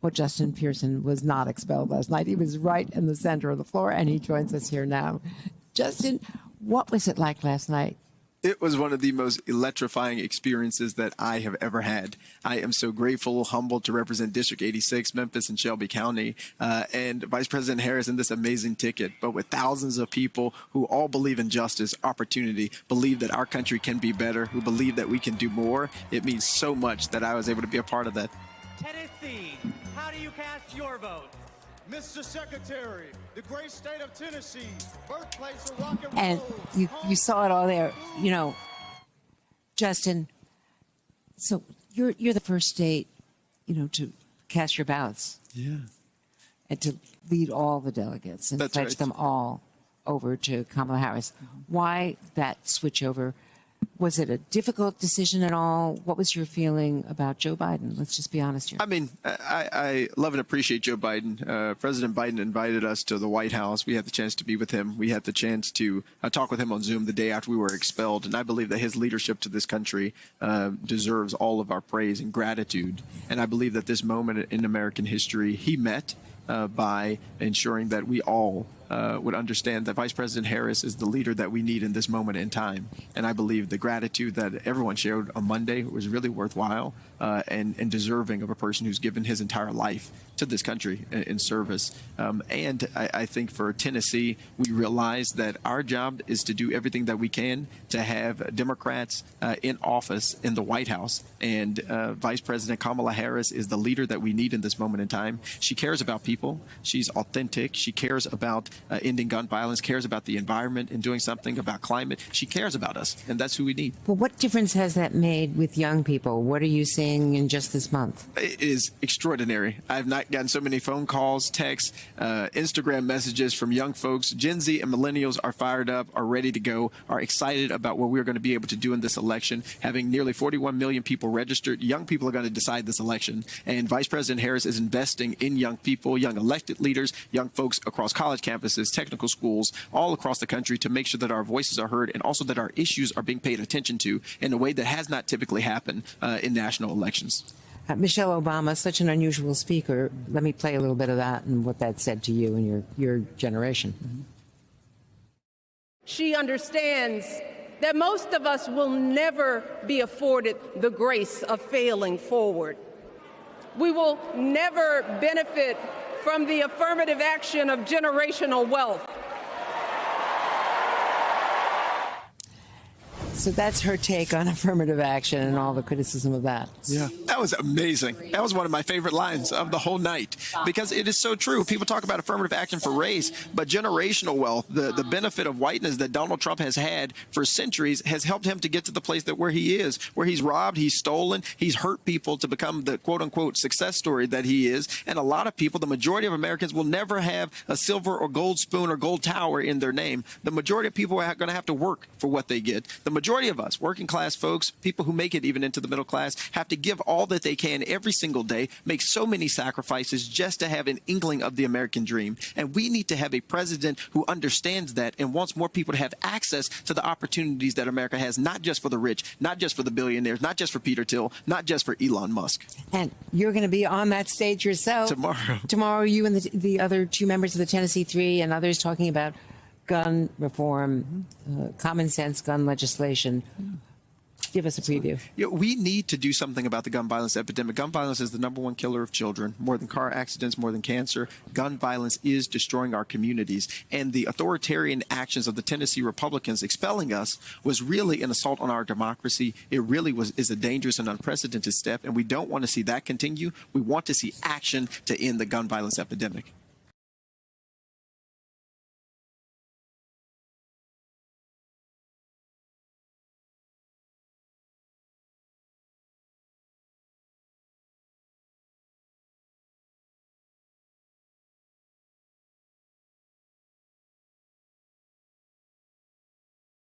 Well, Justin Pearson was not expelled last night. He was right in the center of the floor, and he joins us here now. Justin, what was it like last night? It was one of the most electrifying experiences that I have ever had. I am so grateful, humbled to represent District 86, Memphis and Shelby County, and Vice President Harris in this amazing ticket, but with thousands of people who all believe in justice, opportunity, believe that our country can be better, who believe that we can do more. It means so much that I was able to be a part of that. Tennessee, how do you cast your vote? Mr. Secretary, the great state of Tennessee, birthplace of rock and roll. And you saw it all there. You know, Justin, so you're the first state, you know, to cast your ballots. Yeah. And to lead all the delegates and pledge them all over to Kamala Harris. Why that switch over? Was it a difficult decision at all? What was your feeling about Joe Biden? Let's just be honest here. I mean, I love and appreciate Joe Biden. President Biden invited us to the White House. We had the chance to be with him. We had the chance to talk with him on Zoom the day after we were expelled. And I believe that his leadership to this country deserves all of our praise and gratitude. And I believe that this moment in American history, he met by ensuring that we all would understand that Vice President Harris is the leader that we need in this moment in time. And I believe the gratitude that everyone shared on Monday was really worthwhile and deserving of a person who's given his entire life to this country in service. And I think for Tennessee, we realize that our job is to do everything that we can to have Democrats in office in the White House. And Vice President Kamala Harris is the leader that we need in this moment in time. She cares about people. She's authentic. She cares about ending gun violence, cares about the environment and doing something about climate. She cares about us, and that's who we need. Well, what difference has that made with young people? What are you seeing in just this month? It is extraordinary. I've not gotten so many phone calls, texts, Instagram messages from young folks. Gen Z and millennials are fired up, are ready to go, are excited about what we're going to be able to do in this election. Having nearly 41 million people registered, young people are going to decide this election. And Vice President Harris is investing in young people, young elected leaders, young folks across college campuses, technical schools, all across the country to make sure that our voices are heard and also that our issues are being paid attention to in a way that has not typically happened in national elections. Michelle Obama, such an unusual speaker. Let me play a little bit of that and what that said to you and your generation. She understands that most of us will never be afforded the grace of failing forward. We will never benefit from the affirmative action of generational wealth. So that's her take on affirmative action and all the criticism of that. Yeah, that was amazing. That was one of my favorite lines of the whole night because it is so true. People talk about affirmative action for race, but generational wealth, the benefit of whiteness that Donald Trump has had for centuries has helped him to get to the place that where he is, where he's robbed, he's stolen, he's hurt people to become the quote unquote success story that he is. And a lot of people, the majority of Americans will never have a silver or gold spoon or gold tower in their name. The majority of people are going to have to work for what they get. The majority of us, working class folks, people who make it even into the middle class, have to give all that they can every single day, make so many sacrifices just to have an inkling of the American dream. And we need to have a president who understands that and wants more people to have access to the opportunities that America has, not just for the rich, not just for the billionaires, not just for Peter Thiel, not just for Elon Musk. And you're going to be on that stage yourself. Tomorrow, you and the other two members of the Tennessee Three and others talking about gun reform, common sense gun legislation. Give us a preview. Yeah, we need to do something about the gun violence epidemic. Gun violence is the #1 killer of children, more than car accidents, more than cancer. Gun violence is destroying our communities. And the authoritarian actions of the Tennessee Republicans expelling us was really an assault on our democracy. It really is a dangerous and unprecedented step, and we don't want to see that continue. We want to see action to end the gun violence epidemic.